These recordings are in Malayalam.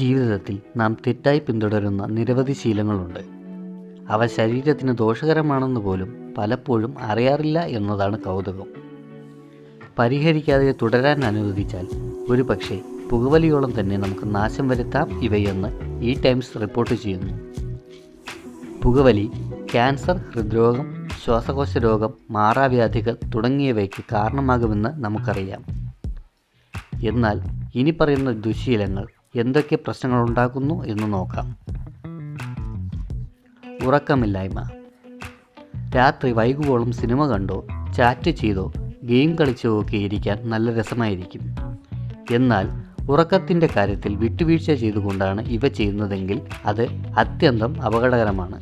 ജീവിതത്തിൽ നാം തെറ്റായി പിന്തുടരുന്ന നിരവധി ശീലങ്ങളുണ്ട്. അവ ശരീരത്തിന് ദോഷകരമാണെന്ന് പോലും പലപ്പോഴും അറിയാറില്ല എന്നതാണ് കൗതുകം. പരിഹരിക്കാതെ തുടരാൻ അനുവദിച്ചാൽ ഒരുപക്ഷെ പുകവലിയോളം തന്നെ നമുക്ക് നാശം വരുത്താം ഇവയെന്ന് ഈ ടൈംസ് റിപ്പോർട്ട് ചെയ്യുന്നു. പുകവലി ക്യാൻസർ, ഹൃദ്രോഗം, ശ്വാസകോശ രോഗം, മാറാവ്യാധികൾ തുടങ്ങിയവയ്ക്ക് കാരണമാകുമെന്ന് നമുക്കറിയാം. എന്നാൽ ഇനി പറയുന്ന ദുശ്ശീലങ്ങൾ എന്തൊക്കെ പ്രശ്നങ്ങളുണ്ടാക്കുന്നു എന്ന് നോക്കാം. ഉറക്കമില്ലായ്മ. രാത്രി വൈകുവോളം സിനിമ കണ്ടോ, ചാറ്റ് ചെയ്തോ, ഗെയിം കളിച്ചോ ഒക്കെ ഇരിക്കാൻ നല്ല രസമായിരിക്കും. എന്നാൽ ഉറക്കത്തിൻ്റെ കാര്യത്തിൽ വിട്ടുവീഴ്ച ചെയ്തുകൊണ്ടാണ് ഇവ ചെയ്യുന്നതെങ്കിൽ അത് അത്യന്തം അപകടകരമാണ്.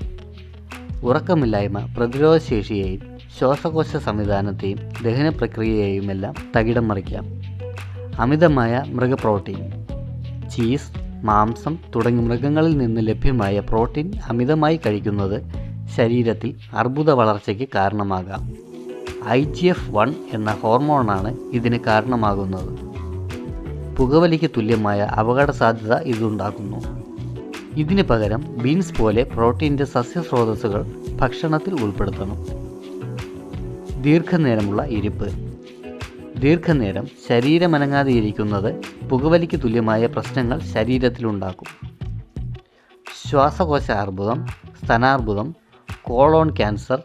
ഉറക്കമില്ലായ്മ പ്രതിരോധശേഷിയെയും ശ്വാസകോശ സംവിധാനത്തെയും ദഹന പ്രക്രിയയെയുമെല്ലാം തകിടം മറിക്കാം. അമിതമായ മൃഗപ്രോട്ടീൻ. ചീസ്, മാംസം തുടങ്ങി മൃഗങ്ങളിൽ നിന്ന് ലഭ്യമായ പ്രോട്ടീൻ അമിതമായി കഴിക്കുന്നത് ശരീരത്തിൽ അർബുദ വളർച്ചയ്ക്ക് കാരണമാകാം. IGF-1 എന്ന ഹോർമോണാണ് ഇതിന് കാരണമാകുന്നത്. പുകവലിക്ക് തുല്യമായ അപകട സാധ്യത ഇതുണ്ടാക്കുന്നു. ഇതിന് പകരം ബീൻസ് പോലെ പ്രോട്ടീൻ്റെ സസ്യസ്രോതസ്സുകൾ ഭക്ഷണത്തിൽ ഉൾപ്പെടുത്തണം. ദീർഘനേരമുള്ള ഇരിപ്പ്. ദീർഘനേരം ശരീരമനങ്ങാതെ ഇരിക്കുന്നത് പുകവലിക്ക് തുല്യമായ പ്രശ്നങ്ങൾ ശരീരത്തിലുണ്ടാക്കും. ശ്വാസകോശ അർബുദം, സ്തനാർബുദം, കോളോൺ ക്യാൻസർ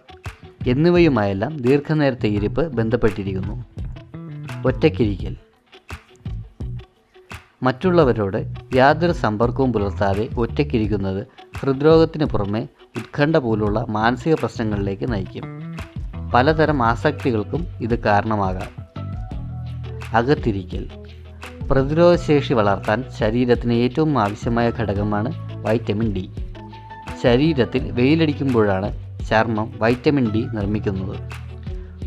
എന്നിവയുമായെല്ലാം ദീർഘനേരത്തെ ഇരിപ്പ് ബന്ധപ്പെട്ടിരിക്കുന്നു. ഒറ്റയ്ക്കിരിക്കൽ. മറ്റുള്ളവരോട് യാതൊരു സമ്പർക്കവും പുലർത്താതെ ഒറ്റയ്ക്കിരിക്കുന്നത് ഹൃദ്രോഗത്തിന് പുറമെ ഉത്കണ്ഠ പോലുള്ള മാനസിക പ്രശ്നങ്ങളിലേക്ക് നയിക്കും. പലതരം ആസക്തികൾക്കും ഇത് കാരണമാകാം. അകത്തിരിക്കൽ. പ്രതിരോധശേഷി വളർത്താൻ ശരീരത്തിന് ഏറ്റവും ആവശ്യമായ ഘടകമാണ് വൈറ്റമിൻ ഡി. ശരീരത്തിൽ വെയിലടിക്കുമ്പോഴാണ് ചർമ്മം വൈറ്റമിൻ ഡി നിർമ്മിക്കുന്നത്.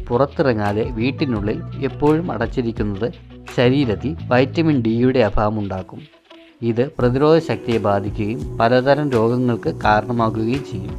പുറത്തിറങ്ങാതെ വീട്ടിനുള്ളിൽ എപ്പോഴും അടച്ചിരിക്കുന്നത് ശരീരത്തിൽ വൈറ്റമിൻ ഡിയുടെ അഭാവമുണ്ടാക്കും. ഇത് പ്രതിരോധ ശക്തിയെ ബാധിക്കുകയും പലതരം രോഗങ്ങൾക്ക് കാരണമാകുകയും ചെയ്യും.